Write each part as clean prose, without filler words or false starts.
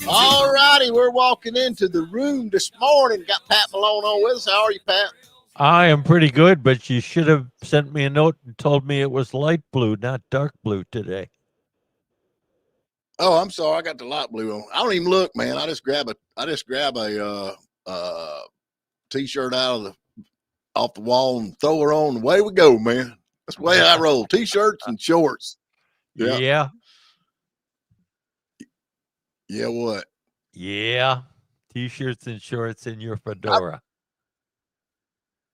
All righty, we're walking into the room this morning. Got Pat Malone on with us. How are you, Pat? I am pretty good, but you should have sent me a note and told me it was light blue, not dark blue today. Oh, I'm sorry. I got the light blue on. I don't even look, man. I just grab a t-shirt off the wall and throw her on. Away we go, man. That's the way I roll. T-shirts and shorts. Yeah. Yeah, what? Yeah. T-shirts and shorts and your fedora.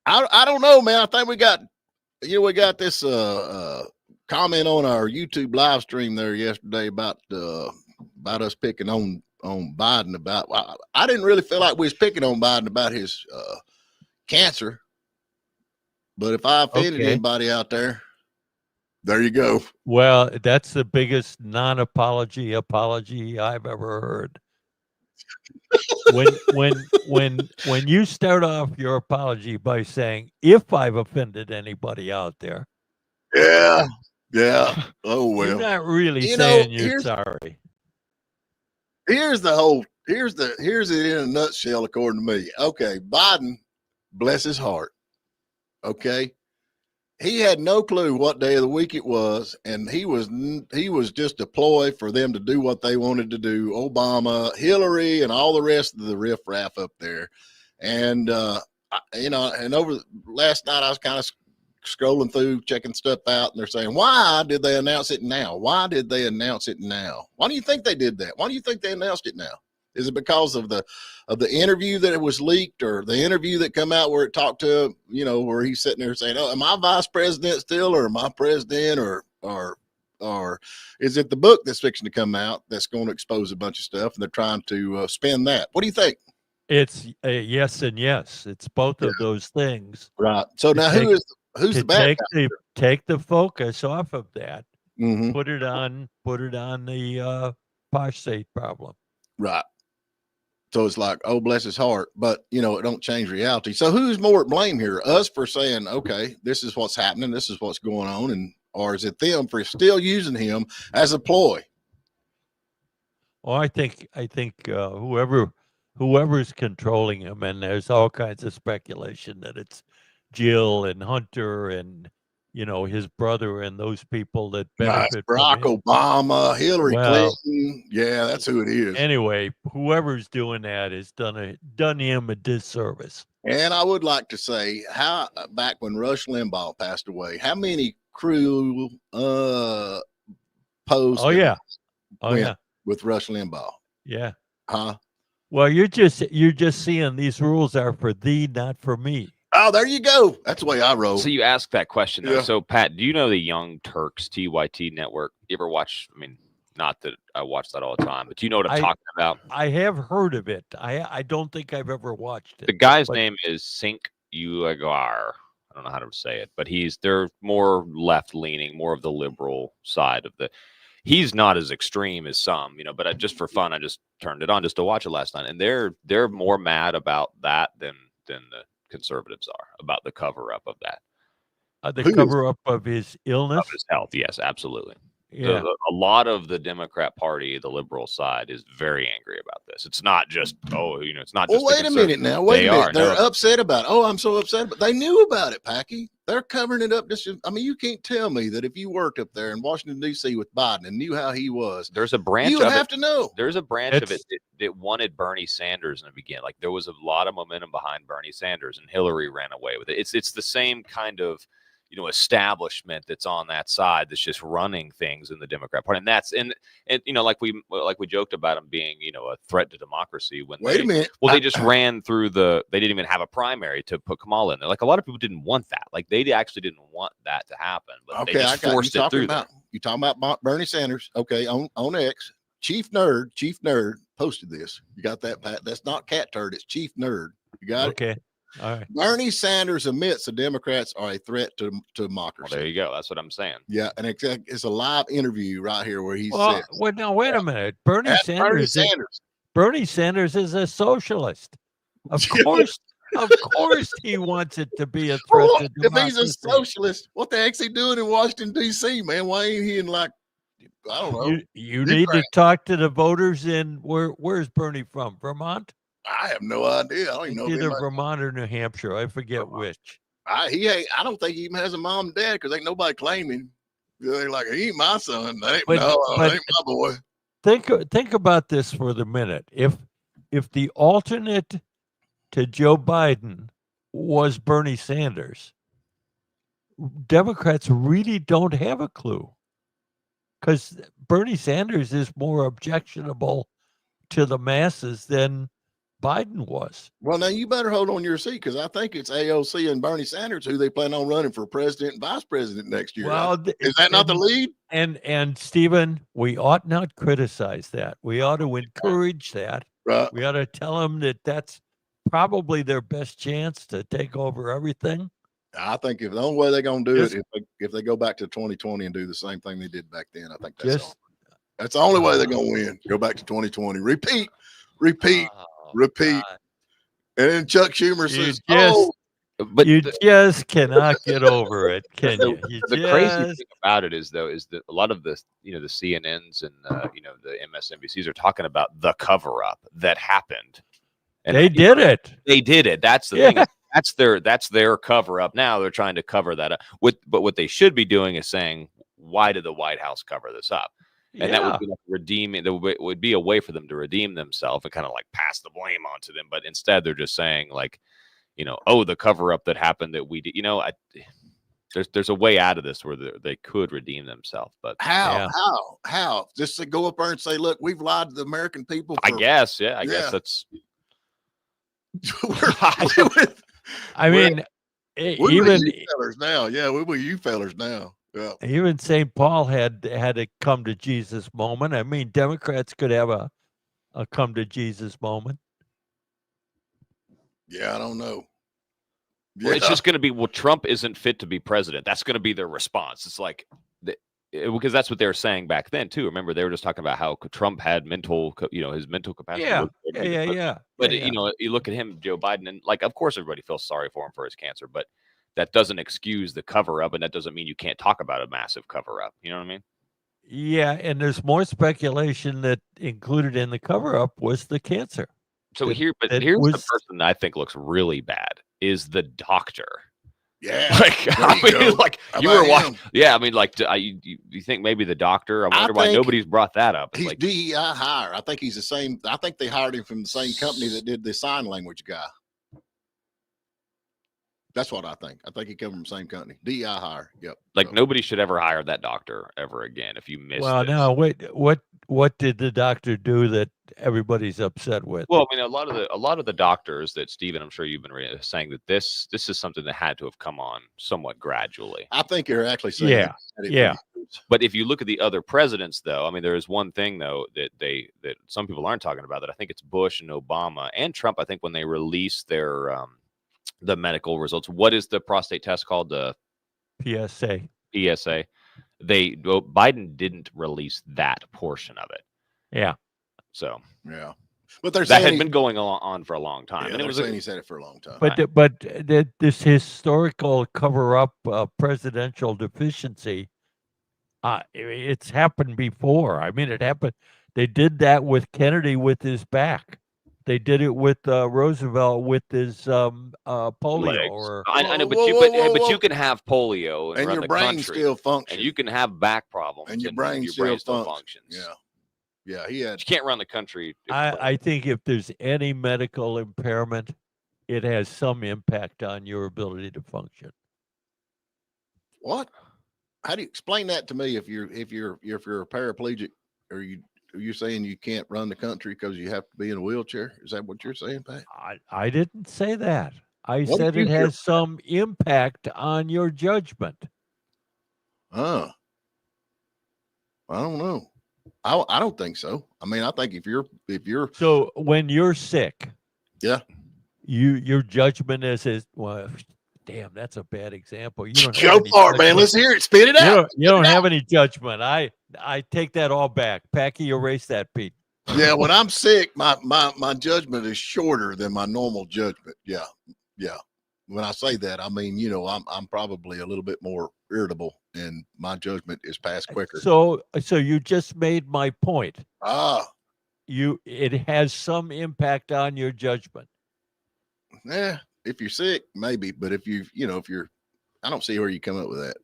I don't know, man. I think we got this comment on our YouTube live stream there yesterday about us picking on Biden about. I didn't really feel like we was picking on Biden about his cancer, but if I offended anybody out there, there you go. Well, that's the biggest apology I've ever heard. When you start off your apology by saying, if I've offended anybody out there. Yeah. Oh, well. You're not really saying you're sorry. Here's it in a nutshell, according to me. Okay. Biden, bless his heart. Okay. He had no clue what day of the week it was, and he was just a ploy for them to do what they wanted to do. Obama, Hillary, and all the rest of the riffraff up there. And and over last night I was kind of scrolling through, checking stuff out, and they're saying, why did they announce it now? Why did they announce it now? Why do you think they did that? Why do you think they announced it now? Is it because of the interview that it was leaked, or the interview that come out where it talked to him, where he's sitting there saying, oh, am I vice president still, or am I president, or is it the book that's fixing to come out that's going to expose a bunch of stuff, and they're trying to spin that? What do you think? It's yes and yes. It's both of those things. Right. So now who's the bad guy? Take the focus off of that. Mm-hmm. Put it on the posh state problem. Right. So it's like, oh, bless his heart, but it don't change reality. So who's more at blame here? Us for saying, okay, this is what's happening, this is what's going on, or is it them for still using him as a ploy? Well, I think whoever's controlling him, and there's all kinds of speculation that it's Jill and Hunter and his brother and those people that benefit Barack from him. Obama, Hillary Clinton. Yeah, that's who it is. Anyway, whoever's doing that has done him a disservice. And I would like to say, how back when Rush Limbaugh passed away, how many crew posts? Oh yeah, with Rush Limbaugh. Yeah. Huh? Well, you're just seeing these rules are for thee, not for me. Oh, there you go. That's the way I roll. So you asked that question, though. Yeah. So, Pat, do you know the Young Turks TYT network? You ever watch? I mean, not that I watch that all the time, but do you know what I'm talking about? I have heard of it. I don't think I've ever watched it. The guy's name is Sink Uagar. I don't know how to say it, but they're more left-leaning, more of the liberal side of the. He's not as extreme as some, but just for fun, I just turned it on just to watch it last night, and they're more mad about that than the conservatives are about the cover-up of that. The cover-up of his illness? Of his health, yes, absolutely. Yeah. A lot of the Democrat Party, the liberal side, is very angry about this. It's not just, it's not just. Well, wait a minute now. Wait a minute. They're upset about it. Oh, I'm so upset. But they knew about it, Packy. They're covering it up. You can't tell me that if you worked up there in Washington, D.C. with Biden and knew how he was. There's a branch you of it. You have to know. There's a branch of it that wanted Bernie Sanders in the beginning. Like, there was a lot of momentum behind Bernie Sanders, and Hillary ran away with it. It's the same kind of establishment that's on that side that's just running things in the Democrat Party, and that's and like we joked about him being a threat to democracy when wait a minute. Well, they just ran through they didn't even have a primary to put Kamala in there. Like, a lot of people didn't want that. Like, they actually didn't want that to happen, but they just forced it through. You talking about Bernie Sanders? Okay, on X, Chief Nerd posted this. You got that, Pat? That's not Cat Turd. It's Chief Nerd. You got it? Okay. All right. Bernie Sanders admits the Democrats are a threat to democracy. Well, there you go. That's what I'm saying. Yeah, and it's a live interview right here where he says. Wait a minute. Bernie Sanders is a socialist. Of course he wants it to be a threat to democracy. If he's a socialist, what the heck's he doing in Washington, D.C., man? Why ain't he in, like, I don't know. You need to talk to the voters in where's Bernie from? Vermont? I have no idea. I don't even know. It's either Vermont or New Hampshire. I forget which. I don't think he even has a mom and dad because ain't nobody claiming. They're like, he ain't my son. That ain't, that ain't my boy. Think about this for the minute. If the alternate to Joe Biden was Bernie Sanders, Democrats really don't have a clue, because Bernie Sanders is more objectionable to the masses than Biden was. Well, now you better hold on your seat, because I think it's AOC and Bernie Sanders who they plan on running for president and vice president next year. Well, is that not the lead? And Stephen, we ought not criticize that. We ought to encourage that. Right. We ought to tell them that that's probably their best chance to take over everything. I think if the only way they're going to do it, if they go back to 2020 and do the same thing they did back then, I think that's the only way they're going to win. Go back to 2020, repeat, God. And then Chuck Schumer says, but you just cannot get over it, can you? The crazy thing about it is that a lot of the the CNNs and the MSNBCs are talking about the cover up that happened. And they did it. They did it. That's the thing. That's their cover up. Now they're trying to cover that up. But what they should be doing is saying, why did the White House cover this up? And that would be like redeeming. There would be a way for them to redeem themselves and kind of like pass the blame onto them. But instead, they're just saying like, the cover up that happened that we did. There's a way out of this where they could redeem themselves. But how? Just to go up there and say, look, we've lied to the American people. I guess that's. I mean, even you fellers now, we're you fellers now. Yeah. Even St. Paul had a come to Jesus moment. I mean, Democrats could have a come to Jesus moment. Yeah, I don't know. Well, it's just going to be, Trump isn't fit to be president. That's going to be their response. It's like, because that's what they were saying back then too. Remember, they were just talking about how Trump had his mental capacity. Yeah. But you look at him, Joe Biden, and like, of course, everybody feels sorry for him for his cancer, but that doesn't excuse the cover up, and that doesn't mean you can't talk about a massive cover up. You know what I mean? Yeah, and there's more speculation that included in the cover up was the cancer. So here's the person that I think looks really bad is the doctor. Yeah, you were watching. Yeah, I mean, like, you think maybe the doctor? I wonder why nobody's brought that up. He's DEI hire. I think he's the same. I think they hired him from the same company that did the sign language guy. That's what I think. I think he came from the same company. DEI hire. Yep. Like nobody should ever hire that doctor ever again. If you miss. Well, now wait. What did the doctor do that everybody's upset with? Well, I mean, a lot of the doctors that Stephen, I'm sure you've been saying that this is something that had to have come on somewhat gradually. I think you're actually saying yeah. But if you look at the other presidents, though, I mean, there is one thing though that some people aren't talking about. That I think it's Bush and Obama and Trump. I think when they released their the medical results, what is the prostate test called? The PSA. Biden didn't release that portion of it. Yeah. So yeah, but that had been going on for a long time, and it was saying he said it for a long time. But this historical cover up presidential deficiency, it's happened before. I mean, it happened. They did that with Kennedy with his back. They did it with Roosevelt with his polio. I know, but you can have polio and your brain still functions, and you can have back problems, and your brain still functions. Yeah, he had. You can't run the country. I think if there's any medical impairment, it has some impact on your ability to function. What? How do you explain that to me? If you're a paraplegic, or you're saying you can't run the country because you have to be in a wheelchair? Is that what you're saying, Pat? I didn't say that. I said it has some impact on your judgment. I don't know. I don't think so. I mean, I think if you're so when you're sick, your judgment is well. Damn, that's a bad example. You don't go for it, man. Let's hear it. Spit it out. You don't have any judgment. I take that all back. Packy, erase that, Pete. Yeah, when I'm sick, my judgment is shorter than my normal judgment. Yeah. when I say that, I mean, I'm probably a little bit more irritable, and my judgment is passed quicker. So you just made my point. It has some impact on your judgment. Yeah, if you're sick, maybe, but if I don't see where you come up with that.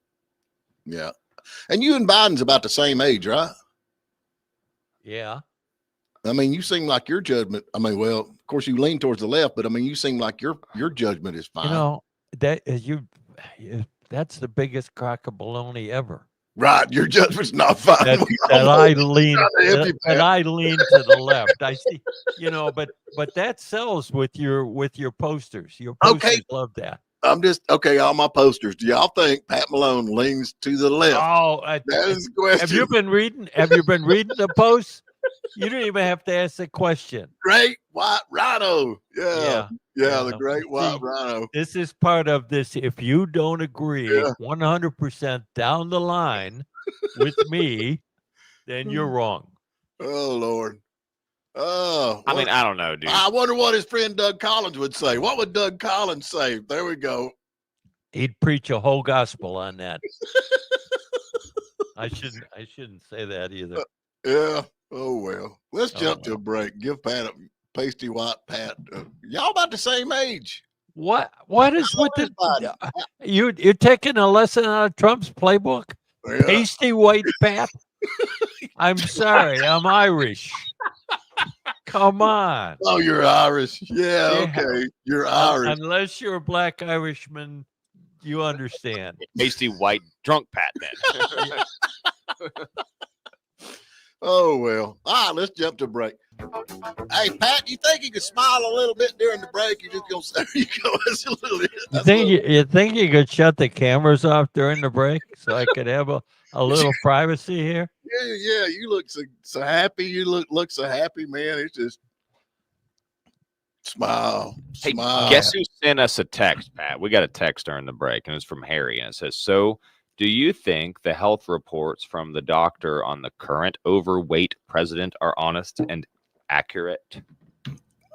Yeah, and you and Biden's about the same age, right? Yeah. I mean, you seem like your judgment. I mean, well, of course, you lean towards the left, but I mean, you seem like your judgment is fine. That's the biggest crock of baloney ever. Right, your judgment's not fine. That I lean to the left. I see, but that sells with your posters. Your posters love that. I'm just all my posters. Do y'all think Pat Malone leans to the left? Oh, that is the question. Have you been reading the posts? You don't even have to ask the question. Great white rhino. Yeah, the great white rhino. This is part of this. If you don't agree 100% down the line with me, then you're wrong. Oh, Lord. Oh, I mean, I don't know, dude. I wonder what his friend Doug Collins would say. What would Doug Collins say? There we go. He'd preach a whole gospel on that. I shouldn't say that either. Yeah. Oh, well. Let's jump to a break. Give Pat a pasty white Pat. Y'all about the same age. What is with the you're taking a lesson out of Trump's playbook? Yeah. Pasty white Pat? I'm sorry, I'm Irish. Come on. Oh, you're Irish. Yeah. Okay. You're Irish. Unless you're a black Irishman, you understand. Pasty white drunk Pat then. Oh, well. All right, let's jump to break. Hey, Pat, you think you could smile a little bit during the break? You're just going to there you go. That's a little bit. You think you could shut the cameras off during the break so I could have a little privacy here? Yeah. You look so happy. You look so happy, man. It's just smile. Hey, guess who sent us a text, Pat? We got a text during the break, and it's from Harry, and it says, so do you think the health reports from the doctor on the current overweight president are honest and accurate?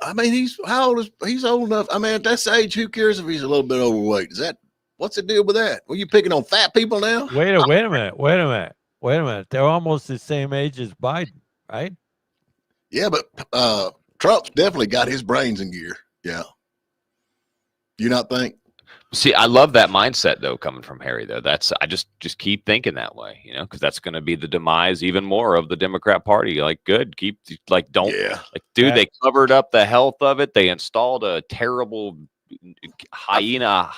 I mean, he's old enough. I mean, at that age, who cares if he's a little bit overweight? What's the deal with that? Were you picking on fat people now? Wait a minute. They're almost the same age as Biden, right? Yeah, but Trump's definitely got his brains in gear. Yeah. You not think? See, I love that mindset though, coming from Harry though. I just keep thinking that way, because that's going to be the demise even more of the Democrat Party. Like, good, dude, they covered up the health of it. They installed a terrible hyena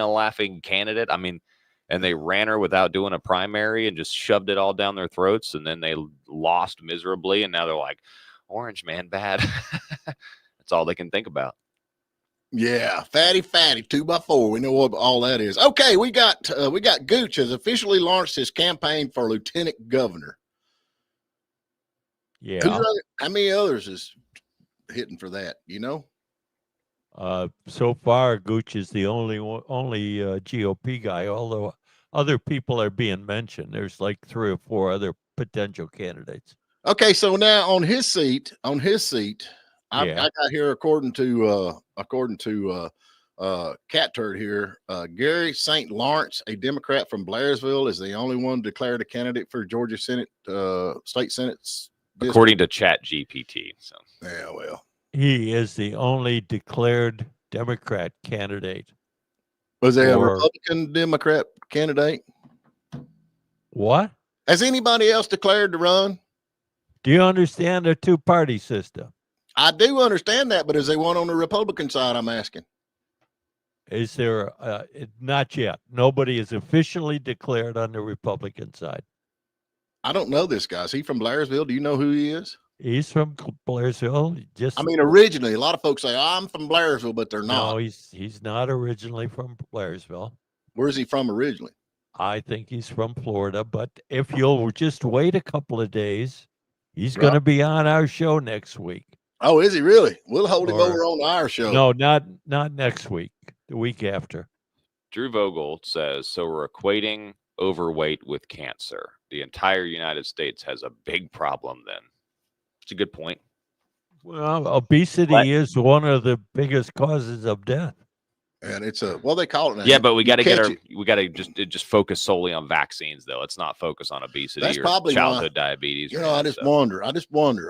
laughing candidate. I mean, and they ran her without doing a primary and just shoved it all down their throats. And then they lost miserably. And now they're like, orange man bad. That's all they can think about. Yeah, fatty, 2x4. We know what all that is. Okay, we got Gooch has officially launched his campaign for lieutenant governor. Yeah. How many others is hitting for that? So far, Gooch is the only GOP guy. Although other people are being mentioned. There's like 3 or 4 other potential candidates. Okay, so now on his seat. I got here according to Cat Turd here. Gary St. Lawrence, a Democrat from Blairsville, is the only one declared a candidate for Georgia Senate, state Senate. According to Chat GPT. So yeah, well, he is the only declared Democrat candidate. Was there a Republican Democrat candidate? What? Has anybody else declared to run? Do you understand the 2-party system? I do understand that, but is there one on the Republican side? I'm asking. Is there? Not yet. Nobody is officially declared on the Republican side. I don't know this guy. Is he from Blairsville? Do you know who he is? He's from Blairsville. Originally, a lot of folks say, I'm from Blairsville, but they're not. No, he's not originally from Blairsville. Where's he from originally? I think he's from Florida, but if you'll just wait a couple of days, he's going to be on our show next week. Oh, is he really? We'll hold him over on our show. No, not next week. The week after. Drew Vogel says, so we're equating overweight with cancer. The entire United States has a big problem then. It's a good point. Well, obesity is one of the biggest causes of death. And it's they call it now. Yeah, but we got to catch it. we got to just focus solely on vaccines, though. Let's not focus on obesity That's or probably childhood diabetes. You know, I just wonder.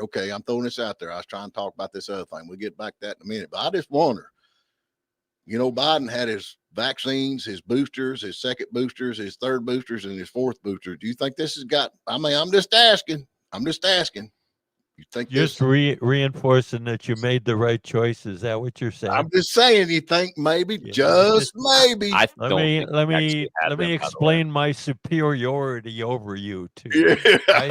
Okay, I'm throwing this out there. I was trying to talk about this other thing. We'll get back to that in a minute. But I just wonder. You know, Biden had his vaccines, his boosters, his second boosters, his third boosters, and his fourth booster. Do you think this has got? I mean, I'm just asking. You think just reinforcing that you made the right choice? Is that what you're saying? I'm just saying. You think maybe, just maybe? Let me explain my superiority over you too. Yeah. Right?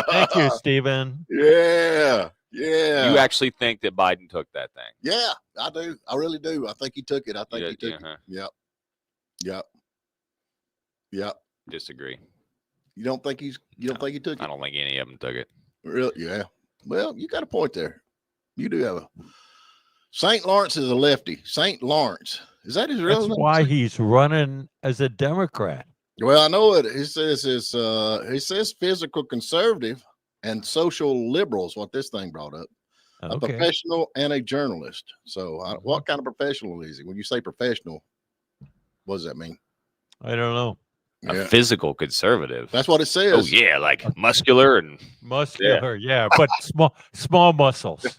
Thank you, Stephen. Yeah. You actually think that Biden took that thing? Yeah, I do. I really do. I think he took it. He took it. Yep. Disagree. You don't think think he took it? I don't think any of them took it. Really? Yeah. Well, you got a point there. You do have a. St. Lawrence is a lefty. St. Lawrence. Is that his real name? That's why he's running as a Democrat. Well, I know it. He says physical conservative and social liberals. What this thing brought up. A professional and a journalist. So, what kind of professional is he? When you say professional, what does that mean? I don't know. A physical conservative. That's what it says. Oh yeah, like muscular and yeah, but small muscles. His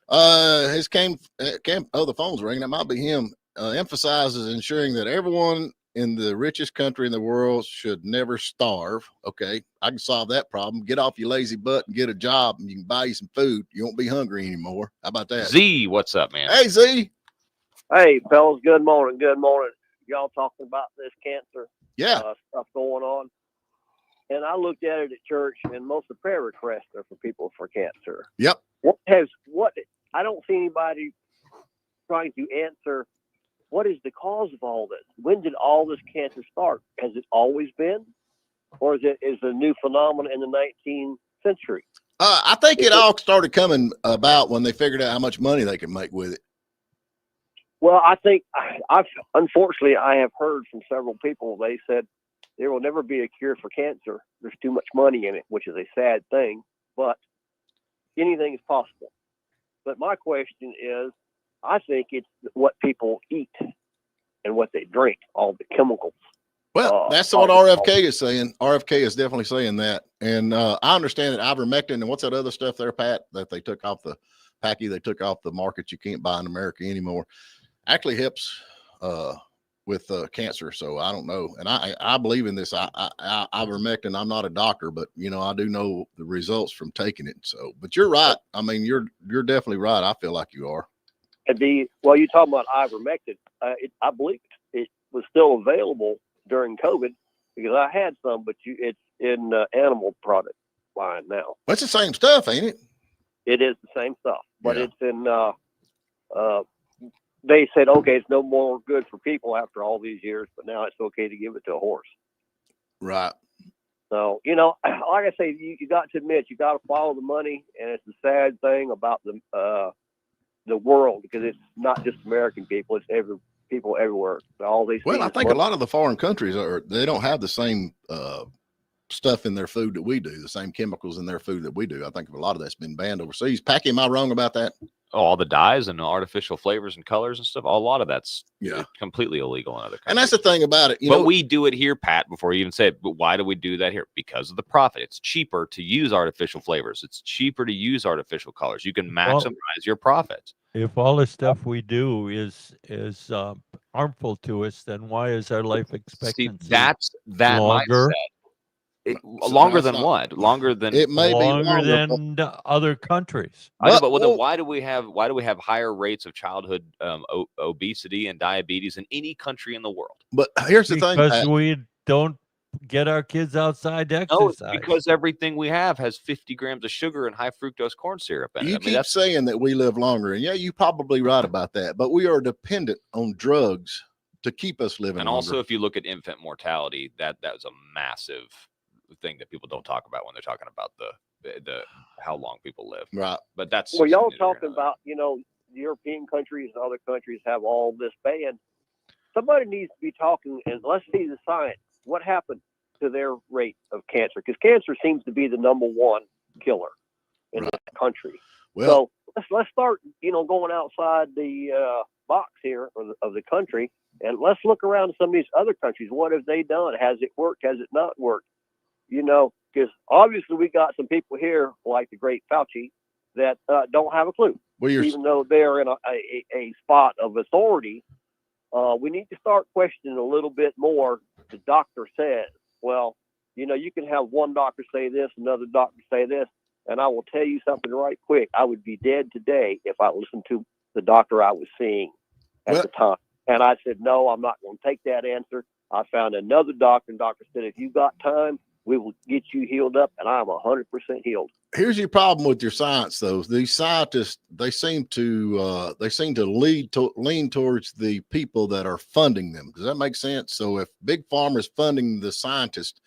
the phone's ringing. That might be him. Emphasizes ensuring that everyone in the richest country in the world should never starve. Okay, I can solve that problem. Get off your lazy butt and get a job, and you can buy you some food. You won't be hungry anymore. How about that? Z, what's up, man? Hey, Z. Hey, fellas. Good morning. Good morning. Y'all talking about this cancer stuff going on. And I looked at it at church, and most of the prayer requests are for people for cancer. Yep. I don't see anybody trying to answer what is the cause of all this? When did all this cancer start? Has it always been? Or is it a new phenomenon in the 19th century? I think it all started coming about when they figured out how much money they could make with it. Well, I think unfortunately, I have heard from several people. They said there will never be a cure for cancer. There's too much money in it, which is a sad thing, but anything is possible. But my question is, I think it's what people eat and what they drink, all the chemicals. Well, that's what RFK is saying. RFK is definitely saying that. And I understand that ivermectin and what's that other stuff there, Pat, that they took off the market. You can't buy in America anymore. Actually helps with cancer. So I don't know. And I believe in this. Ivermectin. I'm not a doctor, but I do know the results from taking it. So, but you're right. I mean, you're definitely right. I feel like you are. You're talking about ivermectin. I believe it was still available during COVID because I had some, but it's in animal product line now. That's the same stuff, ain't it? It is the same stuff, but it's in. They said, okay, it's no more good for people after all these years, but now it's okay to give it to a horse. Right. So, like I say, you got to admit, you got to follow the money, and it's a sad thing about the world because it's not just American people; it's people everywhere. All these. Well, I think a lot of the foreign countries they don't have the same stuff in their food that we do, the same chemicals in their food that we do. I think a lot of that's been banned overseas. Packy, am I wrong about that? Oh, all the dyes and artificial flavors and colors and stuff. A lot of that's completely illegal in other countries. And that's the thing about it. But we do it here, Pat, before you even say it. But why do we do that here? Because of the profit. It's cheaper to use artificial flavors. It's cheaper to use artificial colors. You can maximize your profits. If all the stuff we do is harmful to us, then why is our life expectancy that's longer? Mindset. Longer than what? Longer than it may longer be than other countries. I know, but then why do we have higher rates of childhood obesity and diabetes in any country in the world? But here's the thing: because we don't get our kids outside to exercise. No, because everything we have has 50 grams of sugar and high fructose corn syrup in it. You keep saying that we live longer, and you're probably right about that. But we are dependent on drugs to keep us living. And longer. Also, if you look at infant mortality, that was a massive thing that people don't talk about when they're talking about the how long people live. Right. But that's y'all talking about, European countries and other countries have all this banned. Somebody needs to be talking, and let's see the science. What happened to their rate of cancer? Because cancer seems to be the number one killer in this country. Well, so let's start, going outside the box here of the country, and let's look around some of these other countries. What have they done? Has it worked? Has it not worked? You know, because obviously we got some people here like the great Fauci that don't have a clue. Well, Even though they're in a spot of authority, we need to start questioning a little bit more. The doctor says, well, you know, you can have one doctor say this, another doctor say this, and I will tell you something right quick. I would be dead today if I listened to the doctor I was seeing at the time. And I said, no, I'm not going to take that answer. I found another doctor, and doctor said, if you got time, we will get you healed up, and I'm 100% healed. Here's your problem with your science, though. These scientists, they seem to lean towards the people that are funding them. Does that make sense? So if Big Pharma is funding the scientists,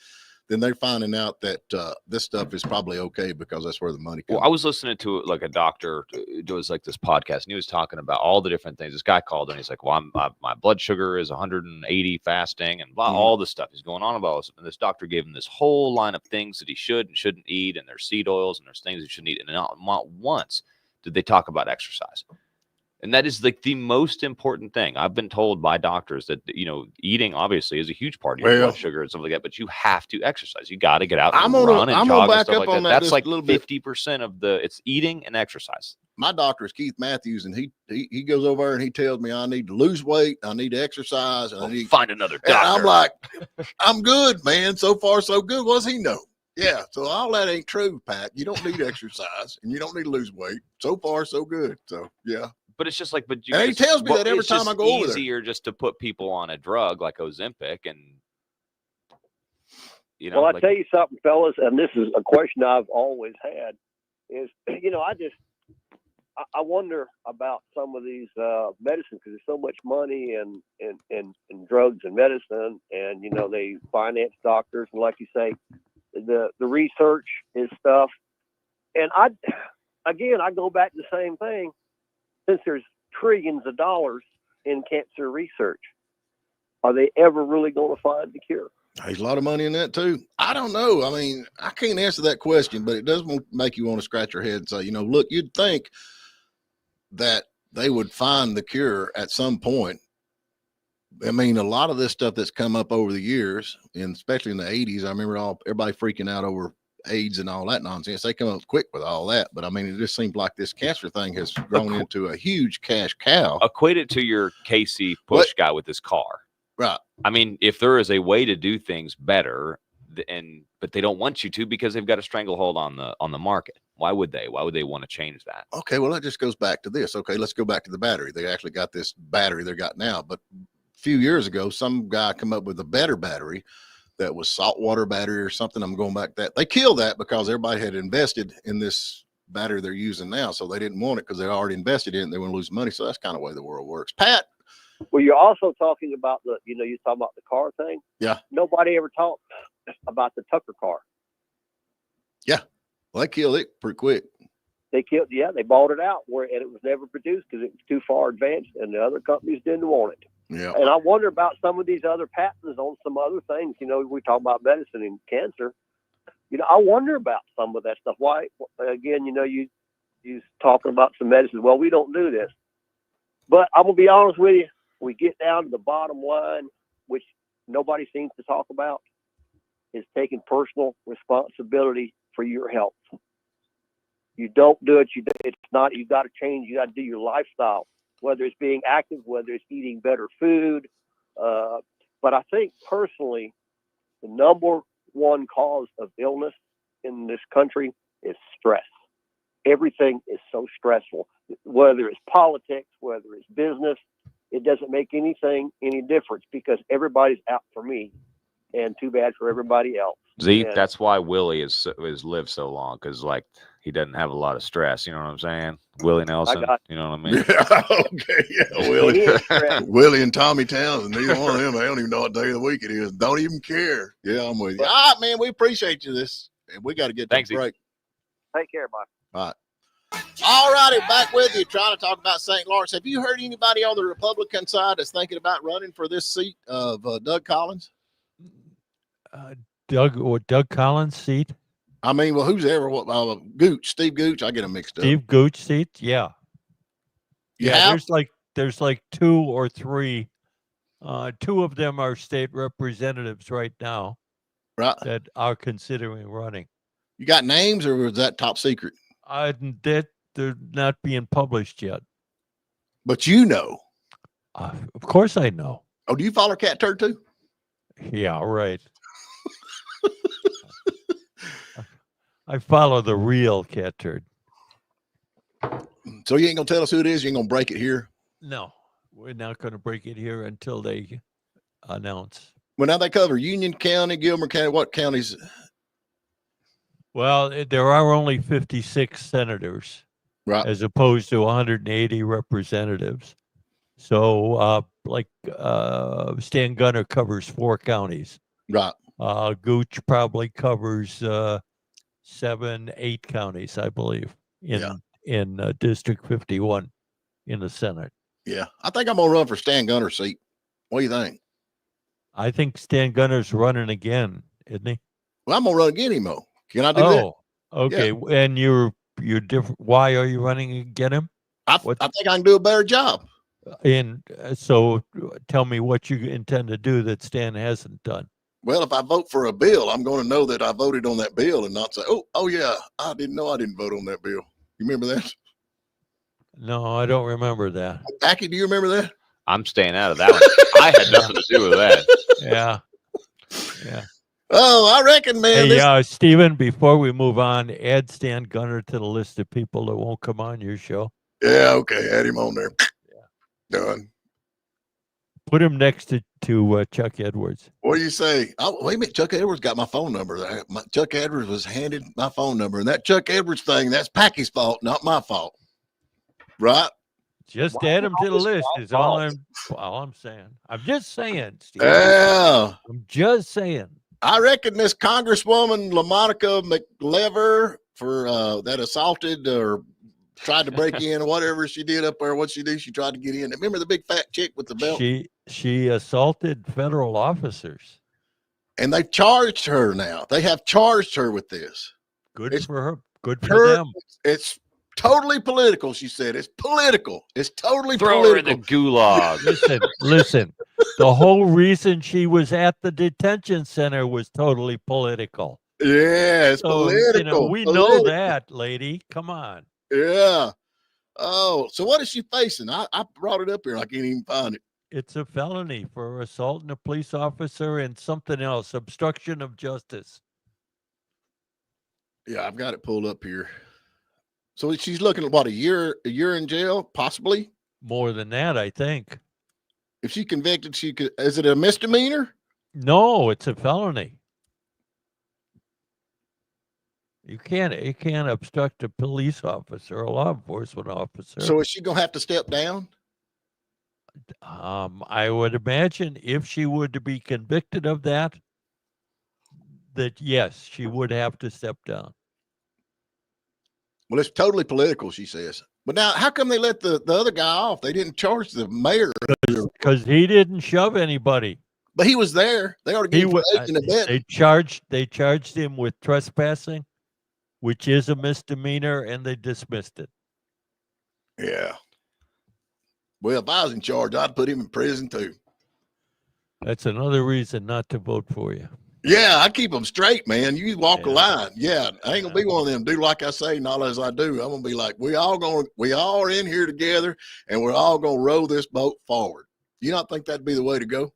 then they're finding out that this stuff is probably okay because that's where the money comes. Well, I was listening to like a doctor does like this podcast, and he was talking about all the different things. This guy called and he's like, well, my blood sugar is 180 fasting and blah, all this stuff. He's going on about this. And this doctor gave him this whole line of things that he should and shouldn't eat. And there's seed oils and there's things he shouldn't eat. And not once did they talk about exercise. And that is like the most important thing. I've been told by doctors that, you know, eating obviously is a huge part of your blood sugar and stuff like that, but you have to exercise. You got to get out and run and jog and stuff like that. That's like 50% of it's eating and exercise. My doctor is Keith Matthews, and he goes over there and he tells me I need to lose weight, I need to exercise, and I need to find another doctor. And I'm like, I'm good, man. So far, so good. What's he know? Yeah, so all that ain't true, Pat. You don't need exercise, and you don't need to lose weight. So far, so good. So yeah. But it's just like, but you. And he tells me that every time I go over there. It's easier just to put people on a drug like Ozempic, and you know. Well, I tell you something, fellas, and this is a question I've always had: is you know, I wonder about some of these medicines because there's so much money in drugs and medicine, and you know they finance doctors, and like you say, the research is stuff, and I go back to the same thing. Since there's trillions of dollars in cancer research, are they ever really going to find the cure? There's a lot of money in that too. I don't know. I mean, I can't answer that question, but it does make you want to scratch your head and say, you know, look, you'd think that they would find the cure at some point. I mean, a lot of this stuff that's come up over the years, and especially in the 80s, I remember everybody freaking out over AIDS and all that nonsense. They come up quick with all that, but I mean, it just seems like this cancer thing has grown into a huge cash cow. Equate it to your Casey Push guy with his car, right? I mean, if there is a way to do things better, but they don't want you to because they've got a stranglehold on the market. Why would they? Why would they want to change that? Okay, well, that just goes back to this. Okay, let's go back to the battery. They actually got this battery they got now, but a few years ago, some guy come up with a better battery. That was saltwater battery or something. I'm going back to that. They killed that because everybody had invested in this battery they're using now. So they didn't want it because they already invested in it. And they want to lose money. So that's kind of the way the world works. Pat. Well, you're also talking about you're talking about the car thing. Yeah. Nobody ever talked about the Tucker car. Yeah. Well, they killed it pretty quick. They bought it out and it was never produced because it was too far advanced and the other companies didn't want it. Yeah. And I wonder about some of these other patents on some other things. You know, we talk about medicine and cancer. You know, I wonder about some of that stuff. Why, again, you know, you talking about some medicine. Well, we don't do this. But I'm going to be honest with you. We get down to the bottom line, which nobody seems to talk about, is taking personal responsibility for your health. You don't do it. It's not, you got to change. You got to do your lifestyle. Whether it's being active, whether it's eating better food. But I think personally, the number one cause of illness in this country is stress. Everything is so stressful, whether it's politics, whether it's business, it doesn't make anything any difference because everybody's out for me and too bad for everybody else. That's why Willie has lived so long because like he doesn't have a lot of stress. You know what I'm saying? Willie Nelson. You know what I mean? Okay, yeah, Willie and Tommy Townsend. Neither one of them. They don't even know what day of the week it is. Don't even care. Yeah, I'm with you. All right, man. We appreciate you. We got to get to break. Take care, bye. All right. All righty, back with you. Trying to talk about St. Lawrence. Have you heard anybody on the Republican side that's thinking about running for this seat of Doug Collins? Doug Collins' seat? I mean, well, who's ever Gooch, Steve Gooch? I get them mixed up. Steve Gooch seat, yeah. Yeah, there's like there's like 2 or 3. 2 of them are state representatives right now Right. that are considering running. You got names, or was that top secret? That they're not being published yet. But you know. Of course I know. Oh, do you follow Cat Turd too? Yeah, right. I follow the real Cat Turd. So you ain't gonna tell us who it is? You ain't gonna break it here? No, we're not going to break it here until they announce. Well, now they cover Union County, Gilmer County. What counties? Well, there are only 56 senators, Right. as opposed to 180 representatives. So, Stan Gunner covers 4 counties. Right. Gooch probably covers 7, 8 counties, I believe, in District 51 in the Senate. Yeah. I think I'm gonna run for Stan Gunner's seat. What do you think? I think Stan Gunner's running again, isn't he? Well, I'm gonna run again, Emo. Can I do that? Oh, okay. And you're different. Why are you running against him? I think I can do a better job. And so tell me what you intend to do that Stan hasn't done. Well, if I vote for a bill, I'm going to know that I voted on that bill and not say, oh yeah, I didn't know I didn't vote on that bill. You remember that? No, I don't remember that. Aki, do you remember that? I'm staying out of that one. I had nothing to do with that. Yeah. Yeah. Oh, I reckon, man. Hey, Stephen, before we move on, add Stan Gunner to the list of people that won't come on your show. Yeah, okay. Add him on there. Yeah. Done. Put him next to Chuck Edwards. What do you say? Oh, wait a minute. Chuck Edwards got my phone number. Chuck Edwards was handed my phone number. And that Chuck Edwards thing, that's Packy's fault, not my fault. Right? Just add him to the list is all I'm saying. I'm just saying, Steve. Yeah. I'm just saying. I reckon this Congresswoman LaMonica McLever for that assaulted or tried to break in, whatever she did up there. What she do? She tried to get in. Remember the big fat chick with the belt? She assaulted federal officers. And they've charged her now. They have charged her with this. Good for her. Good for them. It's totally political, she said. It's political. It's totally Throw political. her in the gulag. Listen. The whole reason she was at the detention center was totally political. Yeah, it's political. We know that, lady. Come on. Yeah. Oh, so what is she facing? I brought it up here. I can't even find it. It's a felony for assaulting a police officer and something else, obstruction of justice. Yeah, I've got it pulled up here. So she's looking at what, a year in jail, possibly? More than that, I think. If she convicted, she could. Is it a misdemeanor? No, it's a felony. You can't obstruct a police officer, a law enforcement officer. So is she gonna have to step down? I would imagine if she were to be convicted of that yes, she would have to step down. Well, it's totally political, she says. But now, how come they let the other guy off? They didn't charge the mayor because he didn't shove anybody. But he was there. They already gave him a bed. They charged him with trespassing, which is a misdemeanor, and they dismissed it. Yeah. Well, if I was in charge, I'd put him in prison too. That's another reason not to vote for you. Yeah, I keep them straight, man. You walk a line. Yeah, I ain't gonna be one of them. Do like I say, not as I do. I'm gonna be like, we all are in here together, and we're all gonna row this boat forward. You not think that'd be the way to go?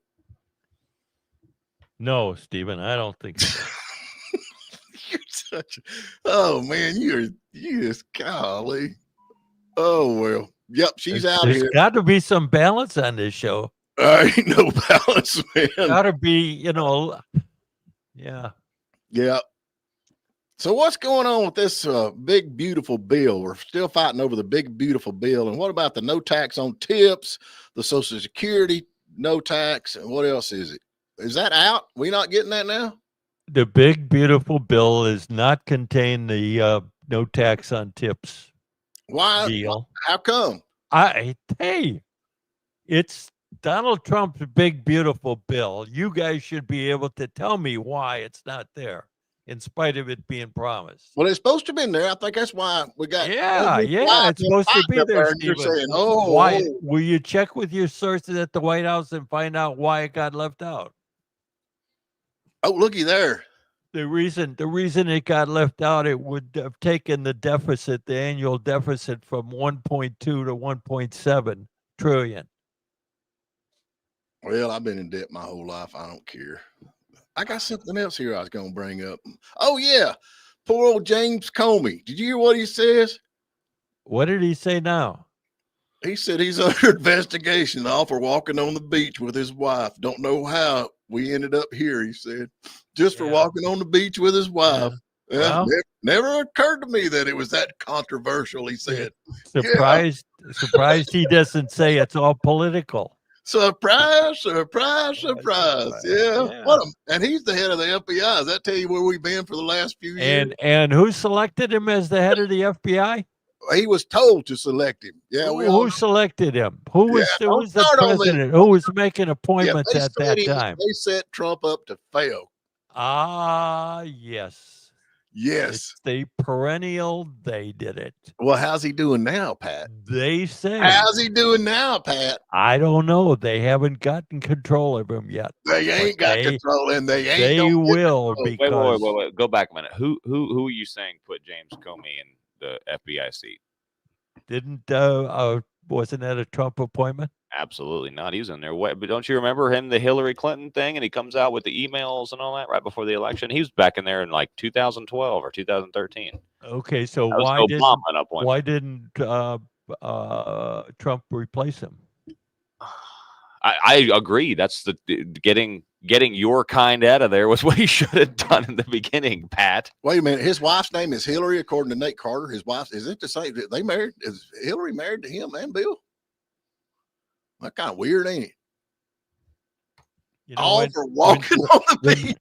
No, Stephen, I don't think so. You're such. Oh man, you just golly. Oh well. Yep, she's out here. There's got to be some balance on this show. Ain't no balance, man. Got to be, yeah. Yeah. So what's going on with this big, beautiful bill? We're still fighting over the big, beautiful bill. And what about the no tax on tips, the Social Security, no tax, and what else is it? Is that out? We not getting that now? The big, beautiful bill does not contain the no tax on tips. Why? Deal. How come? It's Donald Trump's big, beautiful bill. You guys should be able to tell me why it's not there. in spite of it being promised. Well, it's supposed to have been there. I think that's why we got. Yeah, it's supposed to be there, And you're Stephen. saying, oh, Why? oh. Will you check with your sources at the White House and find out why it got left out? Oh, looky there. The reason it got left out, it would have taken the deficit, the annual deficit, from 1.2 to 1.7 trillion. Well, I've been in debt my whole life. I don't care. I got something else here I was going to bring up. Oh, yeah. Poor old James Comey. Did you hear what he says? What did he say now? He said he's under investigation all for walking on the beach with his wife. Don't know how we ended up here, he said. Just for walking on the beach with his wife. Yeah. Well, never occurred to me that it was that controversial, he said. Surprised he doesn't say it's all political. Surprise, surprise, surprise. Yeah. And he's the head of the FBI. Does that tell you where we've been for the last few years? And who selected him as the head of the FBI? He was told to select him. Yeah. Who selected him? Who was the president? Who was making appointments at that time? They set Trump up to fail. Yes. Yes. It's the perennial, they did it. Well, how's he doing now, Pat? They say. How's he doing now, Pat? I don't know. They haven't gotten control of him yet. They ain't got control, and they will because. Wait. Go back a minute. Who are you saying put James Comey in the FBI seat? Wasn't that a Trump appointment? Absolutely not. He's in there. But don't you remember him, the Hillary Clinton thing? And he comes out with the emails and all that right before the election. He was back in there in like 2012 or 2013. Okay, so why didn't Trump replace him? I agree. That's the getting your kind out of there was what he should have done in the beginning, Pat. Wait a minute. His wife's name is Hillary, according to Nate Carter. His wife, is it the same? They married? Is Hillary married to him and Bill? That kind of weird, ain't it? You know, all for walking on the beach.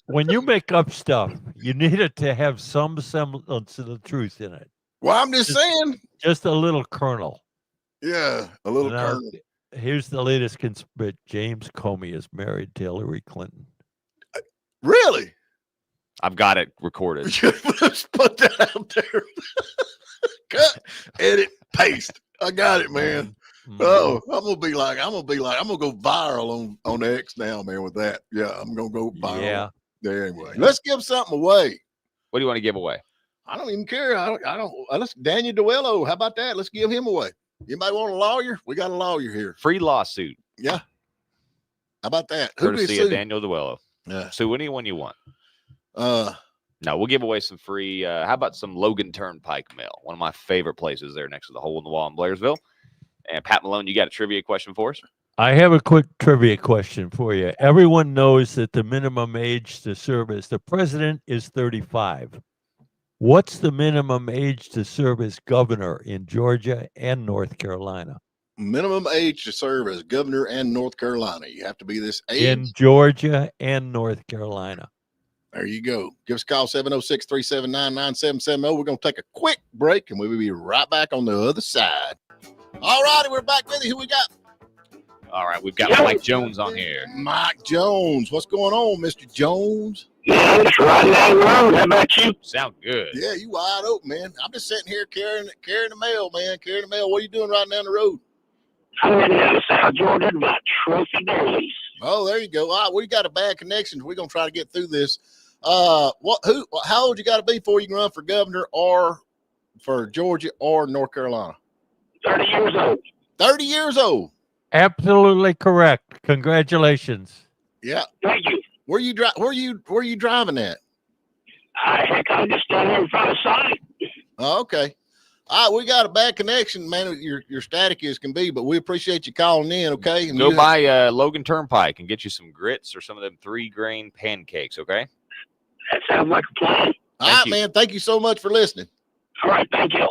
When you make up stuff, you need it to have some semblance of the truth in it. Well, I'm just saying. Just a little kernel. Yeah, a little kernel. Here's the latest conspiracy. James Comey is married to Hillary Clinton. Really? I've got it recorded. Let's put that out there. Cut, edit, paste. I got it, man. Oh, I'm gonna go viral on X now, man. With that, yeah, I'm gonna go viral. Yeah. Anyway, let's give something away. What do you want to give away? I don't even care. I don't. Let's Daniel Duello. How about that? Let's give him away. Anybody want a lawyer? We got a lawyer here. Free lawsuit. Yeah. How about that? Courtesy of Daniel Duello. Yeah. Sue anyone you want. No, we'll give away some free. How about some Logan Turnpike Mail? One of my favorite places there next to the hole in the wall in Blairsville. And Pat Malone, you got a trivia question for us? I have a quick trivia question for you. Everyone knows that the minimum age to serve as the president is 35. What's the minimum age to serve as governor in Georgia and North Carolina? Minimum age to serve as governor and North Carolina. You have to be this age. In Georgia and North Carolina. There you go. Give us a call, 706-379-9770. We're going to take a quick break, and we'll be right back on the other side. All righty, we're back with you. Who we got? All right, we've got Mike Jones on here. Mike Jones. What's going on, Mr. Jones? Yeah, just riding down the road. How about you? Sound good. Yeah, you wide open, man. I'm just sitting here carrying the mail, man. Carrying the mail. What are you doing riding down the road? I'm heading down to South Georgia to my trophy dailies. Oh, there you go. All right, we got a bad connection. We're going to try to get through this. How old you got to be before you can run for governor or for Georgia or North Carolina? 30 years old. 30 years old. Absolutely correct. Congratulations. Yeah. Thank you. Where you driving at? I'm just down here in front of sign. Oh, okay. All right, we got a bad connection, man. You're static as can be, but we appreciate you calling in, okay? And go by Logan Turnpike and get you some grits or some of them 3-grain pancakes, okay? That sounds like a plan. All right, man. Thank you so much for listening. All right, thank you.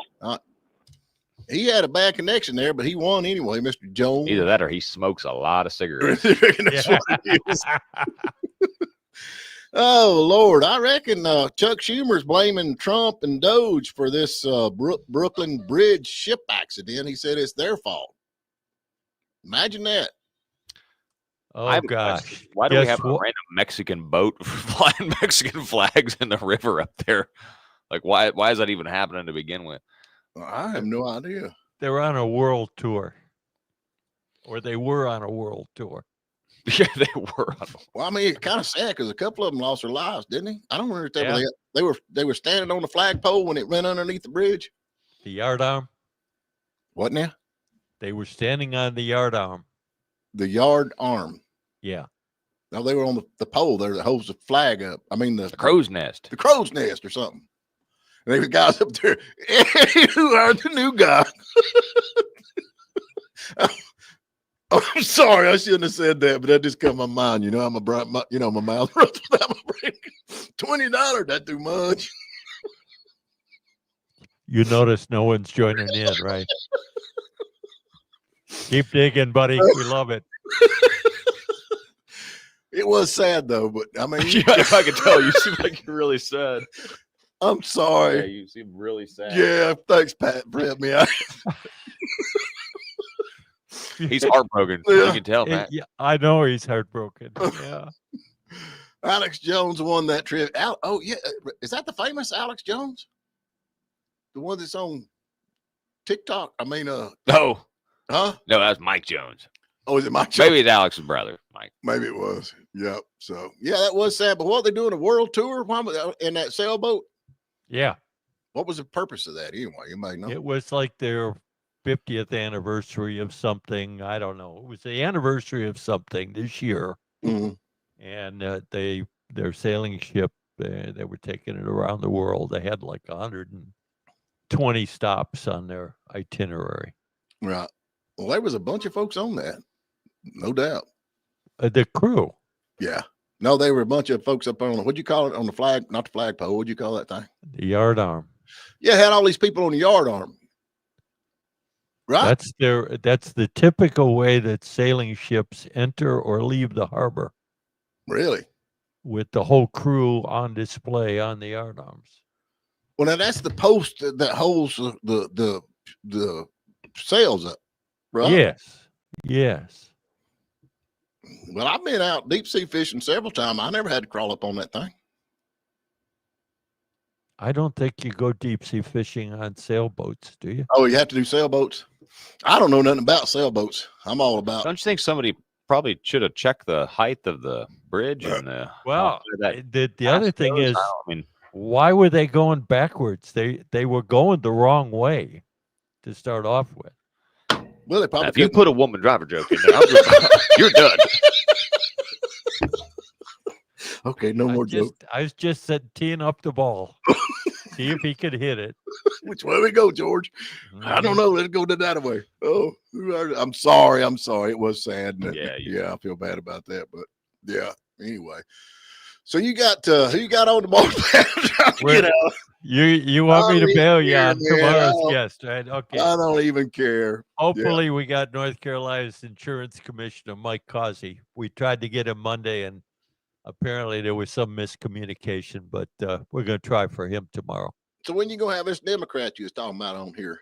He had a bad connection there, but he won anyway, Mr. Jones. Either that or he smokes a lot of cigarettes. That's what it is. Oh, Lord. I reckon Chuck Schumer's blaming Trump and Doge for this Brooklyn Bridge ship accident. He said it's their fault. Imagine that. Oh I have a gosh. question. Why do we Guess have a what? random Mexican boat flying Mexican flags in the river up there? Like, why is that even happening to begin with? I have no idea. They're on a world tour. Or they were on a world tour. Yeah, they were. Well, I mean, it's kind of sad because a couple of them lost their lives, didn't they? I don't remember if Yeah. they were standing on the flagpole when it ran underneath the bridge. The yardarm. What now? They were standing on the yardarm. The yard arm. Yeah. No, they were on the pole there that holds the flag up. I mean, the crow's nest. The crow's nest or something. And there were guys up there. Who are the new guy? Oh, I'm sorry, I shouldn't have said that, but that just come to my mind. You know, I'm a bright, my mouth runs without my brain. $20, that's too much. You notice no one's joining in, right? Keep digging, buddy. We love it. It was sad though, but I mean, Yeah, if I could tell, you seem like you're really sad. I'm sorry. Yeah, you seem really sad. Yeah, thanks, Pat, for helping me out. He's heartbroken. Yeah. You can tell, Matt. Yeah, I know he's heartbroken. Yeah. Alex Jones won that trip. Oh yeah, is that the famous Alex Jones? The one that's on TikTok? I mean, No, huh? no, that's Mike Jones. Oh, is it my Maybe it's Alex's brother, Mike. Maybe it was. Yep. So yeah, that was sad. But what they doing a world tour? Why in that sailboat? Yeah. What was the purpose of that anyway? You might know. It was like their 50th anniversary of something. I don't know. It was the anniversary of something this year. Mhm. And their sailing ship, they were taking it around the world. They had like 120 stops on their itinerary. Right. Well, there was a bunch of folks on that, no doubt. The crew. Yeah. No, they were a bunch of folks up on what'd you call it on the flag? Not the flagpole. What'd you call that thing? The yardarm. Yeah, had all these people on the yard arm. Right. That's the typical way that sailing ships enter or leave the harbor, Really? with the whole crew on display on the yardarms. Well, now that's the post that holds the sails up, right? Yes. Yes. Well, I've been out deep sea fishing several times. I never had to crawl up on that thing. I don't think you go deep sea fishing on sailboats, do you? Oh, you have to do sailboats? I don't know nothing about sailboats. I'm all about. Don't you think somebody probably should have checked the height of the bridge and Well, that the other thing goes? is, I mean, why were they going backwards? They were going the wrong way to start off with. Well, they probably if you couldn't- put a woman driver joke in there, you're done. Okay, no more jokes. I was just teeing up the ball. See if he could hit it. Which way we go, George? I don't know. Let's go to that way. Oh, I'm sorry. It was sad. Yeah, Yeah, I feel bad about that. But yeah, anyway. So you got who you got on the ball? Get out. You want me to bail you on man. tomorrow's guest, right? Okay. I don't even care. Hopefully we got North Carolina's insurance commissioner, Mike Causey. We tried to get him Monday, and apparently there was some miscommunication, but we're going to try for him tomorrow. So when you gonna have this Democrat you was talking about on here?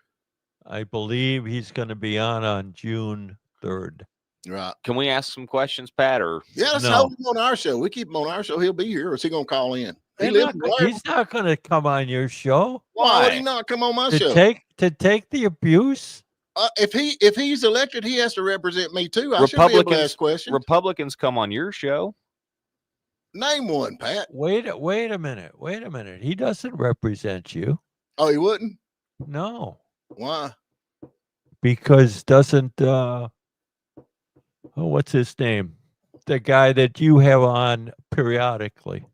I believe he's going to be on June 3rd. Right. Can we ask some questions, Pat? Or Yeah, let's No. hold him on our show. We keep him on our show. He'll be here. Or is he gonna call in? He lives in Blair. He's not going to come on your show Why would he not come on my to show? take the abuse. If he's elected, he has to represent me too. I should be able to ask questions. Republicans come on your show. Name one, Pat. Wait a minute. He doesn't represent you. Oh, he wouldn't? No, Why? because doesn't what's his name? The guy that you have on periodically.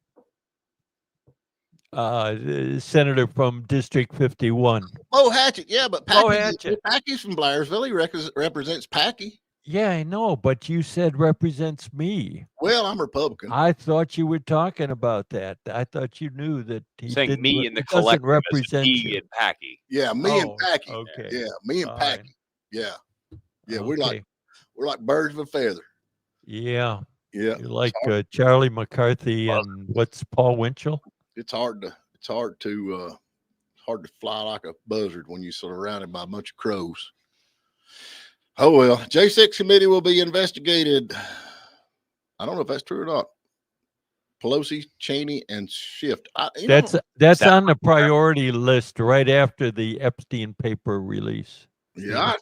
The senator from District 51. Bo Hatchett, yeah, but Bo Packy's Hatchett. from Blairsville. He represents Packy. Yeah, I know, but you said represents me. Well, I'm Republican. I thought you were talking about that. I thought you knew that he Saying didn't me in the doesn't collective as represent me you. and Packy. Yeah, me and Oh, Packy. okay. Yeah, me and All Packy. right. Yeah, yeah, Okay. we're like birds of a feather. Yeah, Yeah, you're like Charlie McCarthy and what's Paul Winchell? it's hard to fly like a buzzard when you're surrounded by a bunch of crows. Oh well, J6 committee will be investigated I don't know if that's true or not. Pelosi, Cheney, and Schiff. That's that on the priority list right after the Epstein paper release. yeah.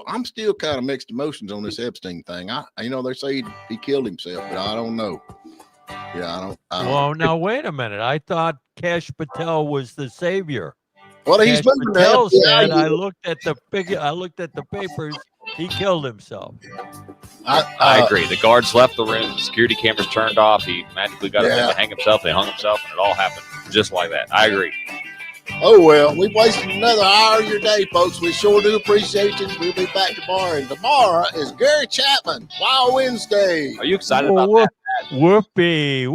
I'm still kind of mixed emotions on this Epstein thing. They say he killed himself, but I don't know. Yeah, I don't. Well, now wait a minute. I thought Kash Patel was the savior. Well, he's Kash moving to Patel FBI. said, I looked at the papers. He killed himself. I agree. The guards left the room. The security cameras turned off. He magically got up to hang himself. They hung himself, and it all happened just like that. I agree. Oh, well, we've wasted another hour of your day, folks. We sure do appreciate you. We'll be back tomorrow. And tomorrow is Gary Chapman, Wild Wednesday. Are you excited about that? Whoopee.